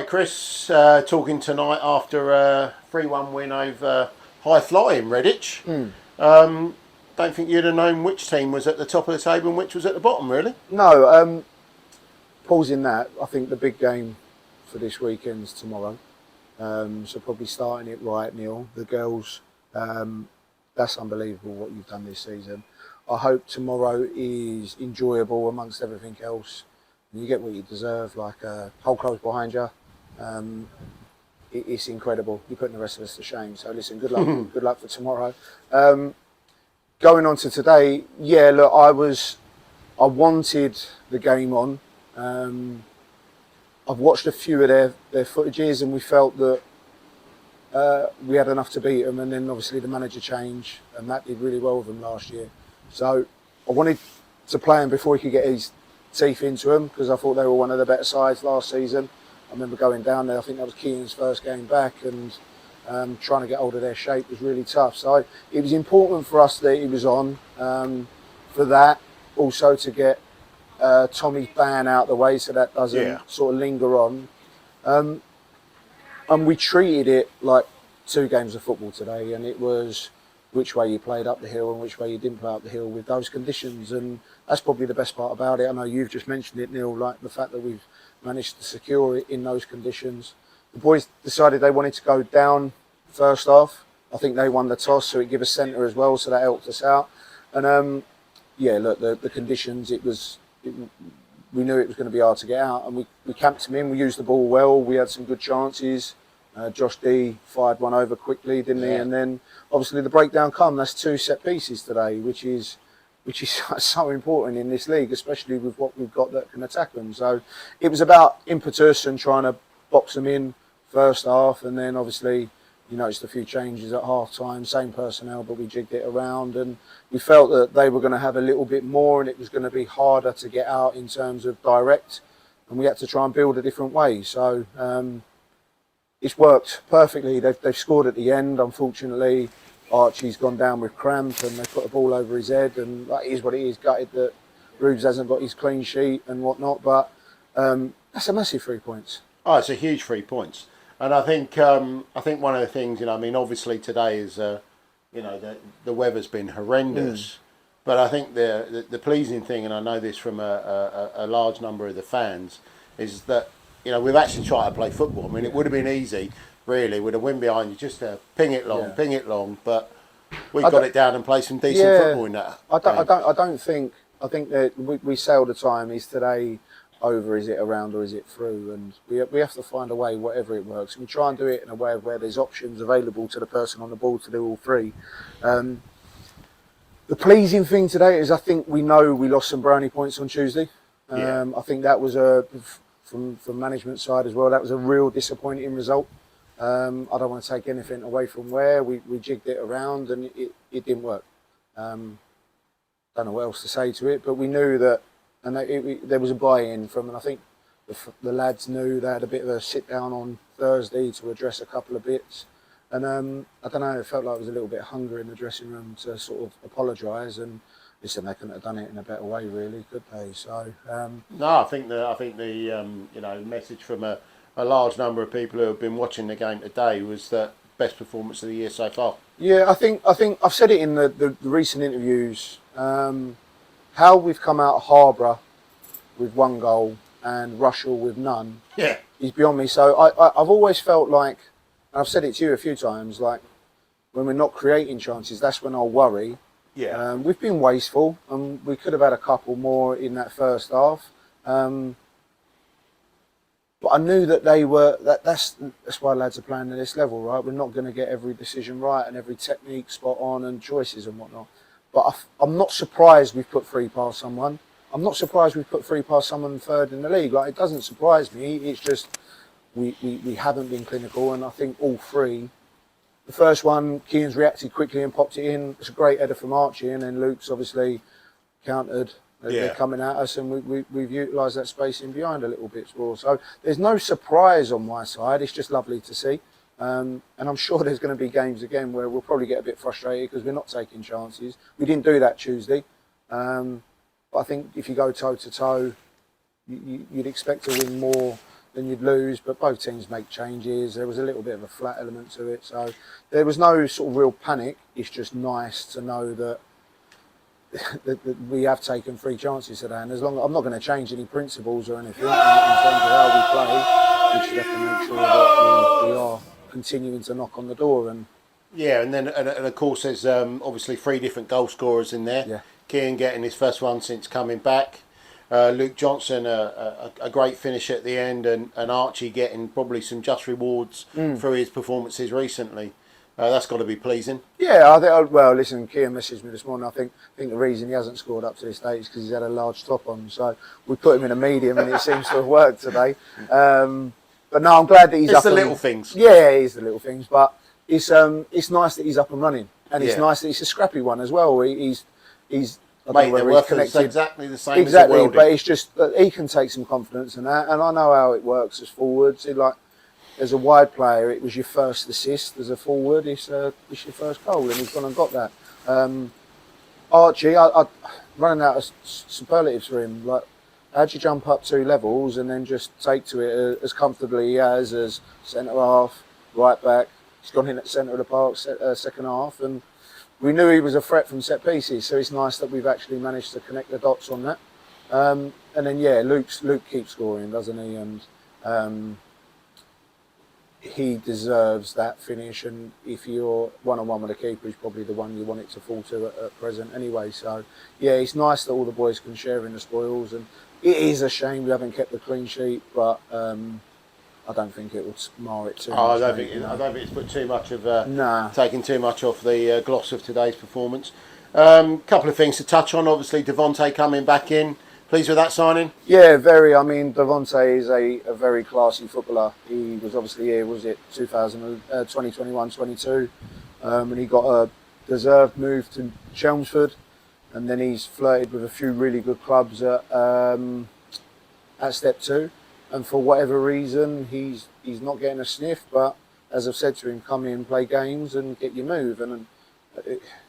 Hi Chris, talking tonight after a 3-1 win over high flying Redditch. Don't think you'd have known which team was at the top of the table and which was at the bottom, really. No, pausing that, I think the big game for this weekend's tomorrow. So probably starting it right, Neil. The girls, that's unbelievable what you've done this season. I hope tomorrow is enjoyable amongst everything else. You get what you deserve, like hold close behind you. It's incredible. You're putting the rest of us to shame. So listen, good luck. Good luck for tomorrow. Going on to today, yeah, look, I wanted the game on. I've watched a few of their footages and we felt that we had enough to beat them, and then obviously the manager change, and that did really well with them last year. So I wanted to play them before he could get his teeth into them, because I thought they were one of the better sides last season. I remember going down there, I think that was Kian's first game back, and trying to get hold of their shape was really tough. So it was important for us that he was on for that. Also to get Tommy's ban out of the way so that doesn't sort of linger on. And we treated it like 2 games of football today, and it was which way you played up the hill and which way you didn't play up the hill with those conditions. And that's probably the best part about it. I know you've just mentioned it, Neil, like the fact that we've managed to secure it in those conditions. The boys decided they wanted to go down first half. I think they won the toss, so it gave us centre as well, so that helped us out. And yeah, look, the conditions, we knew it was going to be hard to get out, and we camped them in. We used the ball well. We had some good chances. Josh D fired one over quickly, didn't he? And then obviously the breakdown come. That's 2 set pieces today, which is so important in this league, especially with what we've got that can attack them. So it was about impetus and trying to box them in first half, and then obviously you noticed a few changes at half time, same personnel, but we jigged it around, and we felt that they were going to have a little bit more and it was going to be harder to get out in terms of direct, and we had to try and build a different way. So it's worked perfectly. They've scored at the end. Unfortunately, Archie's gone down with cramp and they put a ball over his head, and that is what it is. Gutted that Rubes hasn't got his clean sheet and whatnot, but that's a massive 3 points. Oh, it's a huge 3 points. And I think one of the things, I mean, obviously today is, the weather's been horrendous. But I think the pleasing thing, and I know this from a large number of the fans, is that, we've actually tried to play football. I mean, it would have been easy, really, with a wind behind you, just to ping it long. But we got it down and played some decent football in that. I think that we say all the time, is today over, is it around, or is it through? And we have to find a way, whatever it works. And we try and do it in a way where there's options available to the person on the ball to do all 3. The pleasing thing today is I think we know we lost some brownie points on Tuesday. I think that was from management side as well, that was a real disappointing result. I don't want to take anything away from where we jigged it around, and it didn't work. Don't know what else to say to it, but we knew that, and there was a buy-in from, and I think the lads knew. They had a bit of a sit-down on Thursday to address a couple of bits. And I don't know, it felt like there was a little bit of hunger in the dressing room to sort of apologise. And listen, they couldn't have done it in a better way, really, could they? So no, I think the message from a large number of people who have been watching the game today was that best performance of the year so far. Yeah, I think I've said it in the recent interviews. How we've come out of Harborough with 1 goal and Rushall with none is beyond me. So I've always felt like, and I've said it to you a few times, like when we're not creating chances, that's when I'll worry. Yeah. We've been wasteful, and we could have had a couple more in that first half. But I knew that they were, that's why lads are playing at this level, right? We're not going to get every decision right and every technique spot on and choices and whatnot. But I'm not surprised we've put 3 past someone. I'm not surprised we've put 3 past someone third in the league. Like, it doesn't surprise me. It's just we haven't been clinical, and I think all 3. The first one, Kian's reacted quickly and popped it in. It's a great header from Archie, and then Luke's obviously countered. They're coming at us, and we've utilised that space in behind a little bit more. So there's no surprise on my side. It's just lovely to see. And I'm sure there's going to be games again where we'll probably get a bit frustrated because we're not taking chances. We didn't do that Tuesday. But I think if you go toe to toe, you'd expect to win more then you'd lose. But both teams make changes. There was a little bit of a flat element to it, so there was no sort of real panic. It's just nice to know that that we have taken 3 chances today, and as long as I'm not going to change any principles or anything in terms of how we play, we should have to make sure that we are continuing to knock on the door. And yeah, and then and of course there's obviously 3 different goal scorers in there. Yeah. Kian getting his first one since coming back. Luke Johnson, a great finish at the end, and Archie getting probably some just rewards for his performances recently. That's got to be pleasing. Yeah, I think. Well, listen, Kian messaged me this morning. I think the reason he hasn't scored up to this date is because he's had a large top on. So we put him in a medium, and it seems to have worked today. But no, I'm glad that he's It's up. the little things. Yeah, it is the little things. But it's nice that he's up and running, and it's nice that it's a scrappy one as well. He's Mate, they're worth exactly the same. Exactly, as but it's just that he can take some confidence in that, and I know how it works as forwards. As a wide player, it was your first assist. As a forward, it's your first goal, and he's gone and got that. Archie, I running out of superlatives for him. Like, how'd you jump up 2 levels and then just take to it as comfortably as centre half, right back? He's gone in at centre of the park, second half, and we knew he was a threat from set pieces. So it's nice that we've actually managed to connect the dots on that. And then Luke keeps scoring, doesn't he? And he deserves that finish, and if you're one-on-one with a keeper, he's probably the one you want it to fall to at present anyway. So yeah, it's nice that all the boys can share in the spoils, and it is a shame we haven't kept the clean sheet, but I don't think it would mar it too much. I don't think it's put too much of taking too much off the gloss of today's performance. Couple of things to touch on. Obviously, Devontae coming back in. Pleased with that signing? Yeah, very. I mean, Devontae is a very classy footballer. He was obviously here, was it 2021-22, and he got a deserved move to Chelmsford, and then he's flirted with a few really good clubs at Step 2, and for whatever reason, he's not getting a sniff. But as I've said to him, come in, play games, and get your move. And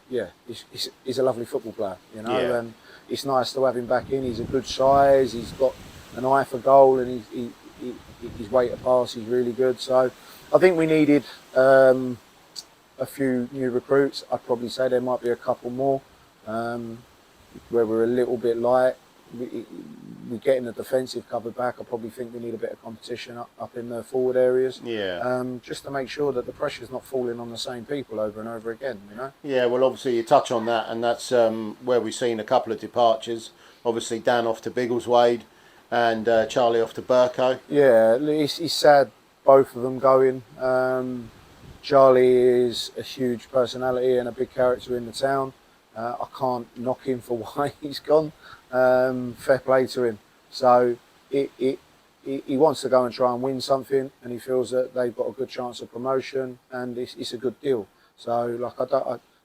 he's a lovely football player, you know. Yeah. And it's nice to have him back in. He's a good size. He's got an eye for goal, and his weight of pass is really good. So I think we needed a few new recruits. I'd probably say there might be a couple more where we're a little bit light. We're getting the defensive cover back. I probably think we need a bit of competition up in the forward areas. Yeah. Just to make sure that the pressure's not falling on the same people over and over again, you know? Yeah, well, obviously you touch on that, and that's where we've seen a couple of departures. Obviously Dan off to Biggleswade and Charlie off to Burko. Yeah, it's sad both of them going. Charlie is a huge personality and a big character in the town. I can't knock him for why he's gone. Fair play to him. So he wants to go and try and win something, and he feels that they've got a good chance of promotion, and it's a good deal. So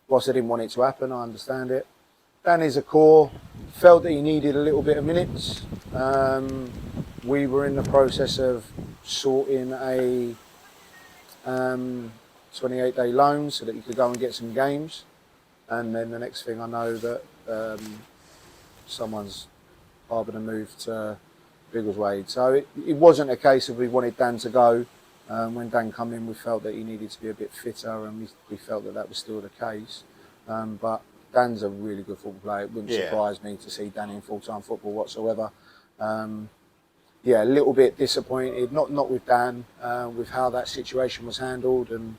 whilst I didn't want it to happen, I understand it. Dan is a core, felt that he needed a little bit of minutes. We were in the process of sorting a 28-day loan so that he could go and get some games, and then the next thing I know that someone's harboured a move to Biggleswade. So it wasn't a case of we wanted Dan to go. When Dan came in, we felt that he needed to be a bit fitter, and we felt that was still the case. But Dan's a really good football player. It wouldn't surprise me to see Dan in full-time football whatsoever. A little bit disappointed, not with Dan, with how that situation was handled, and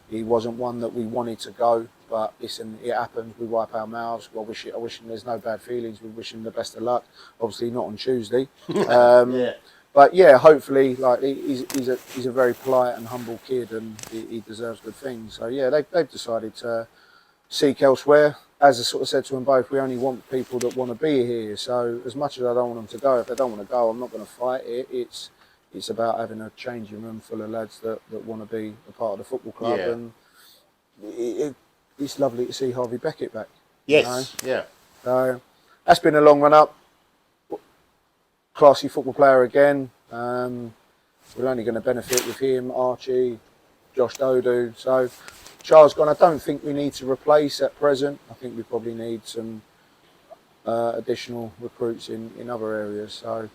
he wasn't one that we wanted to go. But listen, it happens. We wipe our mouths. I wish him there's no bad feelings. We wish him the best of luck. Obviously not on Tuesday. But yeah, hopefully, he's a very polite and humble kid, and he deserves good things. So yeah, they've decided to seek elsewhere. As I sort of said to them both, we only want people that want to be here. So as much as I don't want them to go, if they don't want to go, I'm not going to fight it. It's about having a changing room full of lads that want to be a part of the football club, and it's lovely to see Harvey Beckett back. Yes, you know? Yeah. So that's been a long run up. Classy football player again. We're only going to benefit with him, Archie, Josh Dodu. So Charles gone. I don't think we need to replace at present. I think we probably need some additional recruits in other areas. So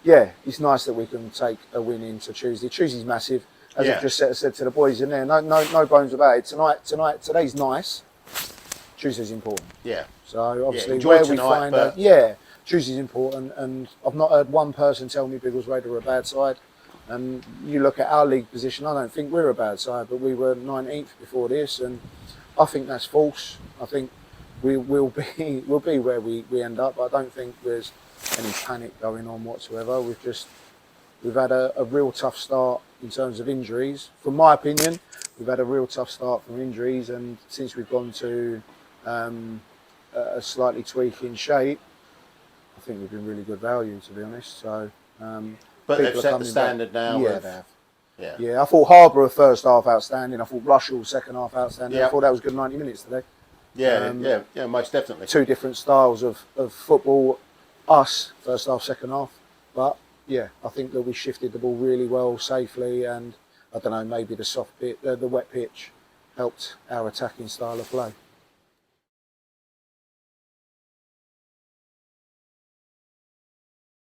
yeah, it's nice that we can take a win into Tuesday. Tuesday's massive, as Yeah. I've just said to the boys in there. No bones about it. Today's nice. Tuesday's important. Yeah. So obviously, enjoy where we tonight, find but- Tuesday's important, and I've not heard one person tell me Biggleswade are a bad side. And you look at our league position, I don't think we're a bad side, but we were 19th before this, and I think that's false. I think we'll be where we end up. I don't think there's any panic going on whatsoever. We've had a real tough start in terms of injuries. From my opinion, we've had a real tough start from injuries, and since we've gone to a slightly tweaking shape, I think we've been really good value, to be honest. So, But they've people are set the coming standard back. now. Yeah, of- they have. Yeah. Yeah, I thought Harborough first half outstanding. I thought Russell second half outstanding. Yeah. I thought that was a good 90 minutes today. Yeah, most definitely. Two different styles of football. Us first half, second half. But yeah, I think that we shifted the ball really well, safely, and I don't know, maybe the soft bit, the wet pitch, helped our attacking style of play.